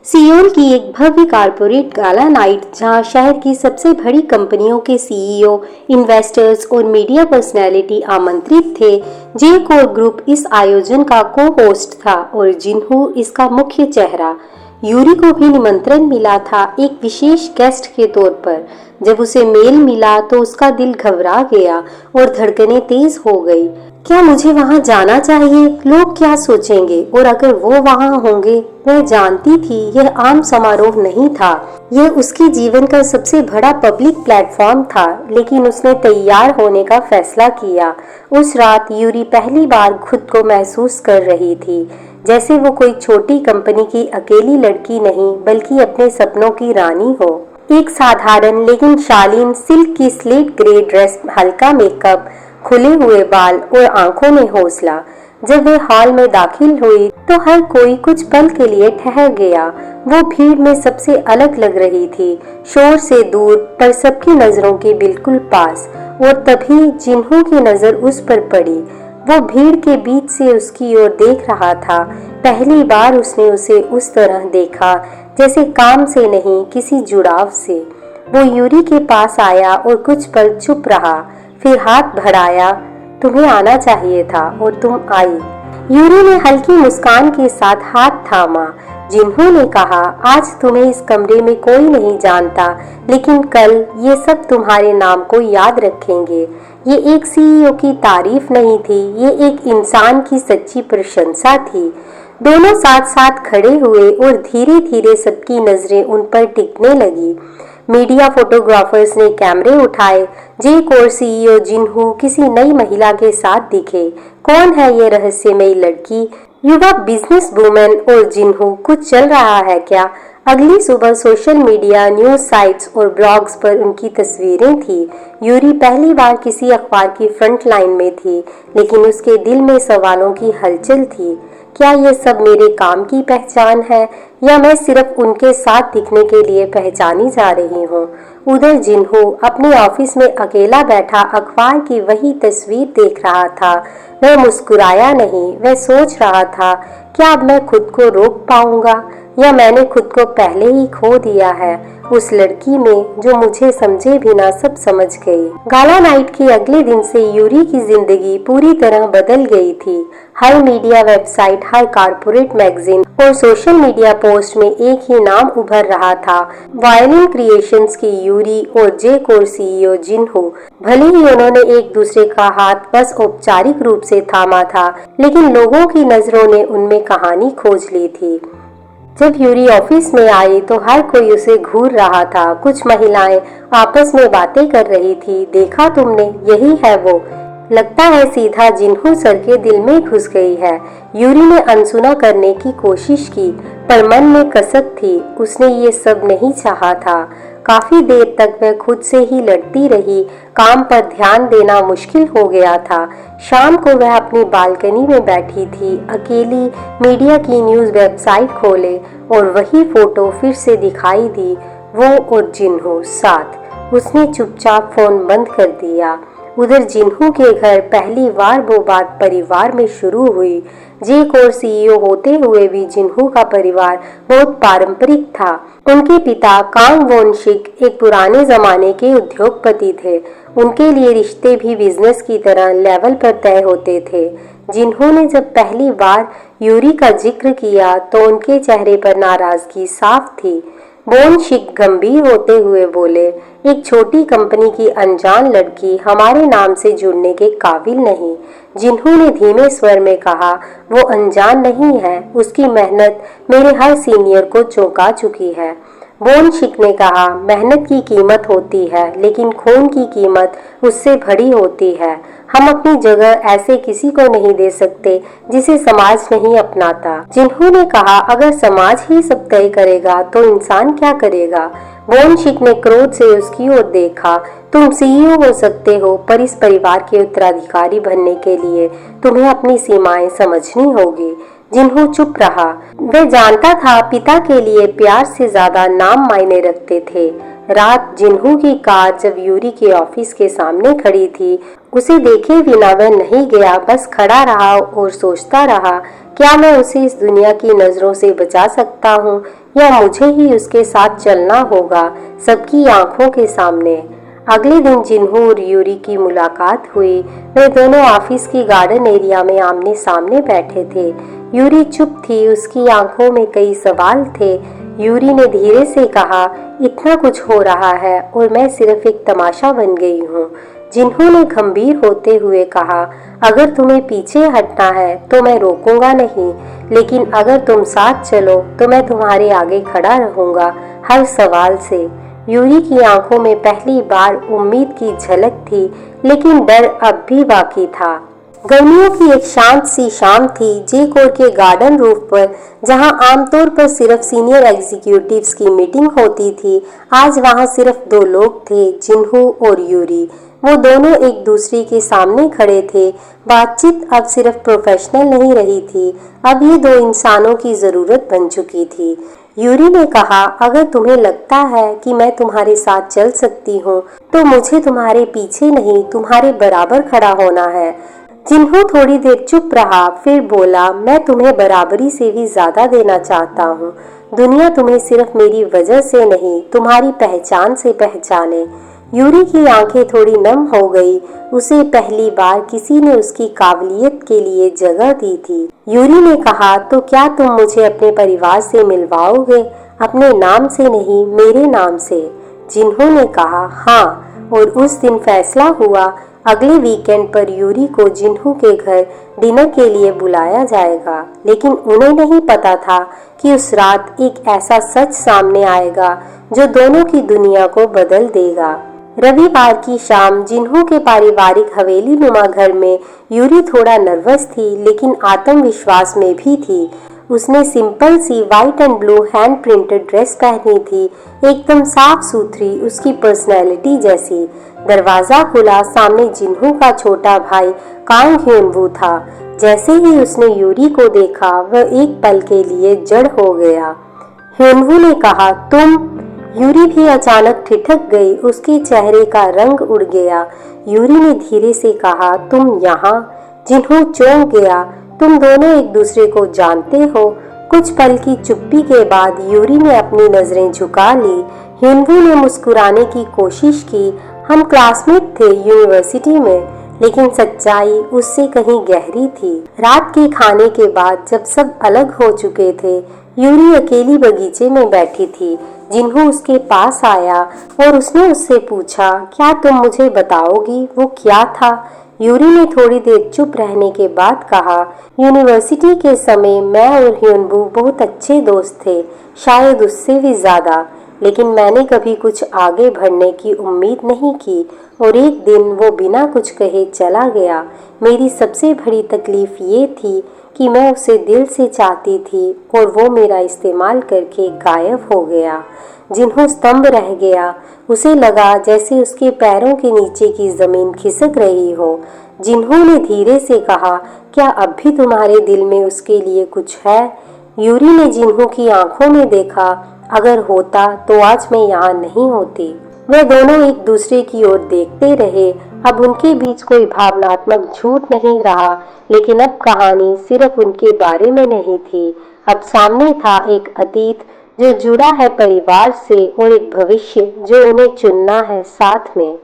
Seoul की एक भव्य corporate gala night, जहां शहर की सबसे बड़ी कंपनियों के सीईओ, इन्वेस्टर्स और मीडिया पर्सनैलिटी आमंत्रित थे। जे कोर ग्रुप इस आयोजन का को होस्ट था और जिन्हू इसका मुख्य चेहरा। यूरी को भी निमंत्रण मिला था, एक विशेष गेस्ट के तौर पर। जब उसे मेल मिला तो उसका दिल घबरा गया और धड़कनें तेज हो गई। क्या मुझे वहां जाना चाहिए? लोग क्या सोचेंगे? और अगर वो वहां होंगे? वह जानती थी यह आम समारोह नहीं था, यह उसके जीवन का सबसे बड़ा पब्लिक प्लेटफॉर्म था, लेकिन उसने तैयार होने का फैसला किया। उस रात यूरी पहली बार खुद को महसूस कर रही थी, जैसे वो कोई छोटी कंपनी की अकेली लड़की नहीं, बल्कि अपने सपनों की रानी हो। एक साधारण लेकिन शालीन सिल्क की स्लेट ग्रे ड्रेस, हल्का मेकअप, खुले हुए बाल और आंखों में हौसला। जब वे हॉल में दाखिल हुई तो हर कोई कुछ पल के लिए ठहर गया। वो भीड़ में सबसे अलग लग रही थी, शोर से दूर पर सबकी नजरों के बिल्कुल पास। और तभी जिन्हू की नजर उस पर पड़ी। वो भीड़ के बीच से उसकी ओर देख रहा था। पहली बार उसने उसे उस तरह देखा, जैसे काम से नहीं, किसी जुड़ाव से। वो यूरी के पास आया और कुछ पल चुप रहा, फिर हाथ बढ़ाया। तुम्हें आना चाहिए था और तुम आई। यूरी ने हल्की मुस्कान के साथ हाथ थामा। जिन्हू ने कहा, आज तुम्हें इस कमरे में कोई नहीं जानता, लेकिन कल ये सब तुम्हारे नाम को याद रखेंगे। ये एक सीईओ की तारीफ नहीं थी, ये एक इंसान की सच्ची प्रशंसा थी। दोनों साथ साथ खड़े हुए और धीरे धीरे सबकी नजरें उन पर टिकने लगी। मीडिया फोटोग्राफर्स ने कैमरे उठाए। जे कोर सीईओ जिन्हू किसी नई महिला के साथ दिखे। कौन है ये रहस्यमयी लड़की? युवा बिजनेस वुमेन? और जिन्हू, कुछ चल रहा है क्या? अगली सुबह सोशल मीडिया, न्यूज साइट्स और ब्लॉग्स पर उनकी तस्वीरें थी। यूरी पहली बार किसी अखबार की फ्रंट लाइन में थी, लेकिन उसके दिल में सवालों की हलचल थी। क्या ये सब मेरे काम की पहचान है, या मैं सिर्फ उनके साथ दिखने के लिए पहचानी जा रही हूँ? उधर जिन्हू अपने ऑफिस में अकेला बैठा अखबार की वही तस्वीर देख रहा था। वह मुस्कुराया नहीं, वह सोच रहा था, क्या अब मैं खुद को रोक पाऊंगा, या मैंने खुद को पहले ही खो दिया है उस लड़की में जो मुझे समझे बिना सब समझ गई। गाला नाइट के अगले दिन से यूरी की जिंदगी पूरी तरह बदल गई थी। हर मीडिया वेबसाइट, हर कारपोरेट मैगजीन और सोशल मीडिया पोस्ट में एक ही नाम उभर रहा था, वायलिन क्रिएशंस की यूरी और जे कोर सीईओ जिन्हू। भले ही उन्होंने एक दूसरे का हाथ बस औपचारिक रूप से थामा था, लेकिन लोगों की नजरों ने उनमें कहानी खोज ली थी। जब यूरी ऑफिस में आई तो हर कोई उसे घूर रहा था। कुछ महिलाएं आपस में बातें कर रही थी। देखा तुमने, यही है वो, लगता है सीधा जिन्हू सर के दिल में घुस गई है। यूरी ने अनसुना करने की कोशिश की, पर मन में कसक थी। उसने ये सब नहीं चाहा था। काफी देर तक वह खुद से ही लड़ती रही। काम पर ध्यान देना मुश्किल हो गया था। शाम को वह अपनी बालकनी में बैठी थी, अकेली। मीडिया की न्यूज वेबसाइट खोले और वही फोटो फिर से दिखाई दी, वो और जिन्हू साथ। उसने चुपचाप फोन बंद कर दिया। उधर जिन्हू के घर पहली बार वो बात परिवार में शुरू हुई। जे कोर सीईओ होते हुए भी जिन्हू का परिवार बहुत पारंपरिक था। उनके पिता कांग वोन शिक एक पुराने जमाने के उद्योगपति थे। उनके लिए रिश्ते भी बिजनेस की तरह लेवल पर तय होते थे। जिन्हू ने जब पहली बार यूरी का जिक्र किया तो उनके चेहरे पर नाराजगी साफ थी। वोन शिक गंभीर होते हुए बोले, एक छोटी कंपनी की अनजान लड़की हमारे नाम से जुड़ने के काबिल नहीं। जिन्हू ने धीमे स्वर में कहा, वो अनजान नहीं है, उसकी मेहनत मेरे हर सीनियर को चौंका चुकी है। वोन शिक ने कहा, मेहनत की कीमत होती है, लेकिन खून की कीमत उससे बड़ी होती है। हम अपनी जगह ऐसे किसी को नहीं दे सकते जिसे समाज नहीं अपनाता। जिन्हू ने कहा, अगर समाज ही सब तय करेगा तो इंसान क्या करेगा? वोन शिक ने क्रोध से उसकी ओर देखा। तुम सीईओ हो सकते हो, पर इस परिवार के उत्तराधिकारी बनने के लिए तुम्हें अपनी सीमाएं समझनी होगी। जिन्हू चुप रहा। वह जानता था पिता के लिए प्यार से ज्यादा नाम मायने रखते थे। रात जिन्हू की कार जब यूरी के ऑफिस के सामने खड़ी थी, उसे देखे बिना वह नहीं गया, बस खड़ा रहा और सोचता रहा, क्या मैं उसे इस दुनिया की नजरों से बचा सकता हूँ, या मुझे ही उसके साथ चलना होगा सबकी आंखों के सामने। अगले दिन जिन्हों और यूरी की मुलाकात हुई। वे दोनों ऑफिस की गार्डन एरिया में आमने सामने बैठे थे। यूरी चुप थी, उसकी आंखों में कई सवाल थे। यूरी ने धीरे से कहा, इतना कुछ हो रहा है और मैं सिर्फ एक तमाशा बन गई हूँ। जिन्हों ने गंभीर होते हुए कहा, अगर तुम्हें पीछे हटना है तो मैं रोकूंगा नहीं, लेकिन अगर तुम साथ चलो तो मैं तुम्हारे आगे खड़ा रहूंगा हर सवाल से। यूरी की आंखों में पहली बार उम्मीद की झलक थी, लेकिन डर अब भी बाकी था। गर्मियों की एक शांत सी शाम थी जे कोर के गार्डन रूफ पर, जहां आमतौर पर सिर्फ सीनियर एग्जीक्यूटिव्स की मीटिंग होती थी। आज वहां सिर्फ दो लोग थे, जिन्हों और यूरी। वो दोनों एक दूसरे के सामने खड़े थे। बातचीत अब सिर्फ प्रोफेशनल नहीं रही थी, अब ये दो इंसानों की जरूरत बन चुकी थी। यूरी ने कहा, अगर तुम्हें लगता है कि मैं तुम्हारे साथ चल सकती हूँ तो मुझे तुम्हारे पीछे नहीं तुम्हारे बराबर खड़ा होना है। जिन्हों थोड़ी देर चुप रहा, फिर बोला, मैं तुम्हें बराबरी से भी ज्यादा देना चाहता हूँ। दुनिया तुम्हें सिर्फ मेरी वजह से नहीं, तुम्हारी पहचान से पहचाने। यूरी की आंखें थोड़ी नम हो गई। उसे पहली बार किसी ने उसकी काबिलियत के लिए जगह दी थी। यूरी ने कहा, तो क्या तुम मुझे अपने परिवार से मिलवाओगे? अपने नाम से नहीं, मेरे नाम से। जिन्हों ने कहा, हाँ। और उस दिन फैसला हुआ, अगले वीकेंड पर यूरी को जिन्हों के घर डिनर के लिए बुलाया जाएगा। लेकिन उन्हें नहीं पता था कि उस रात एक ऐसा सच सामने आएगा जो दोनों की दुनिया को बदल देगा। रविवार की शाम जिन्हों के पारिवारिक हवेली नुमा घर में यूरी थोड़ा नर्वस थी, लेकिन आत्मविश्वास में भी थी। उसने सिंपल सी white and blue hand printed dress पहनी थी, एकदम साफ सुथरी, उसकी पर्सनैलिटी जैसी। दरवाजा खुला, सामने जिन्हों का छोटा भाई कांग ह्यूनवू था। जैसे ही उसने यूरी को देखा, वह एक पल के लिए जड़ हो गया। ह्यूनवू ने कहा, तुम? यूरी भी अचानक ठिठक गई, उसके चेहरे का रंग उड़ गया। यूरी ने धीरे से कहा, तुम यहाँ? जिन्हों चौंक गया, तुम दोनों एक दूसरे को जानते हो? कुछ पल की चुप्पी के बाद यूरी ने अपनी नजरें झुका ली। ह्यूनवू ने मुस्कुराने की कोशिश की, हम क्लासमेट थे यूनिवर्सिटी में, लेकिन सच्चाई उससे कहीं गहरी थी। रात के खाने के बाद जब सब अलग हो चुके थे, यूरी अकेली बगीचे में बैठी थी। जिन्हों उसके पास आया और उसने उससे पूछा, क्या तुम मुझे बताओगी वो क्या था? यूरी ने थोड़ी देर चुप रहने के बाद कहा, यूनिवर्सिटी के समय मैं और ह्यूनवू बहुत अच्छे दोस्त थे, शायद उससे भी ज्यादा। लेकिन मैंने कभी कुछ आगे बढ़ने की उम्मीद नहीं की और एक दिन वो बिना कुछ कहे चला गया। मेरी सबसे बड़ी तकलीफ ये थी कि मैं उसे दिल से चाहती थी और वो मेरा इस्तेमाल करके गायब हो गया। जिन्हों स्तंभ रह गया, उसे लगा जैसे उसके पैरों के नीचे की जमीन खिसक रही हो। जिन्हों ने धीरे से कहा, क्या अब भी तुम्हारे दिल में उसके लिए कुछ है? यूरी ने जिन्हों की आंखों में देखा, अगर होता तो आज मैं यहाँ नहीं होती। वे दोनों एक दूसरे की ओर देखते रहे। अब उनके बीच कोई भावनात्मक झूठ नहीं रहा, लेकिन अब कहानी सिर्फ उनके बारे में नहीं थी। अब सामने था एक अतीत जो जुड़ा है परिवार से और एक भविष्य जो उन्हें चुनना है साथ में।